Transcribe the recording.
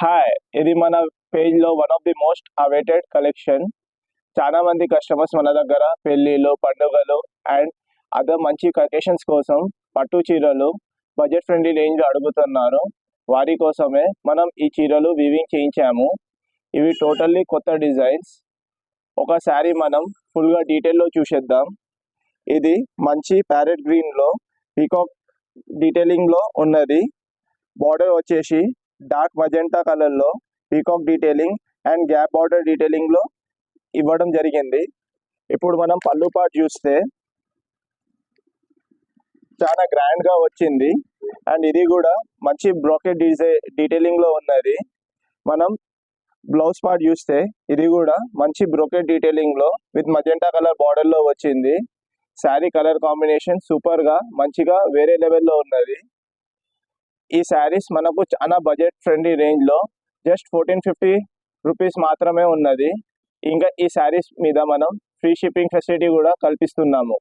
Hi, ఇది మన పేజ్లో one of the most awaited collection. చాలా మంది కస్టమర్స్ మన దగ్గర పెళ్ళిళ్ళు, పండుగలు అండ్ అదర్ మంచి అకేషన్స్ కోసం పట్టు చీరలు బడ్జెట్ ఫ్రెండ్లీ రేంజ్లో అడుగుతున్నారు. వారి కోసమే మనం ఈ చీరలు వీవింగ్ చేయించాము. ఇవి టోటల్లీ కొత్త డిజైన్స్. ఒక శారీ మనం ఫుల్గా డీటెయిల్లో చూసేద్దాం. ఇది మంచి ప్యారెట్ గ్రీన్లో పీకాక్ డీటెయిలింగ్లో ఉన్నది. బార్డర్ వచ్చేసి డార్క్ మజెంటా కలర్లో peacock detailing and gap border డీటెయిలింగ్లో ఇవ్వడం జరిగింది. ఇప్పుడు మనం పళ్ళు పార్ట్ చూస్తే చాలా గ్రాండ్గా వచ్చింది అండ్ ఇది కూడా మంచి బ్రోకెట్ డీటెయిలింగ్లో ఉన్నది. మనం బ్లౌజ్ పార్ట్ చూస్తే ఇది కూడా మంచి బ్రోకెట్ డీటెయిలింగ్లో విత్ మజెంటా కలర్ బార్డర్లో వచ్చింది. శారీ కలర్ కాంబినేషన్ సూపర్గా మంచిగా వేరే లెవెల్లో ఉన్నది. ఈ శారీస్ మనకు చాలా బడ్జెట్ ఫ్రెండ్లీ రేంజ్లో జస్ట్ 1450 రూపీస్ మాత్రమే ఉన్నది. ఇంకా ఈ శారీస్ మీద మనం ఫ్రీ షిప్పింగ్ ఫెసిలిటీ కూడా కల్పిస్తున్నాము.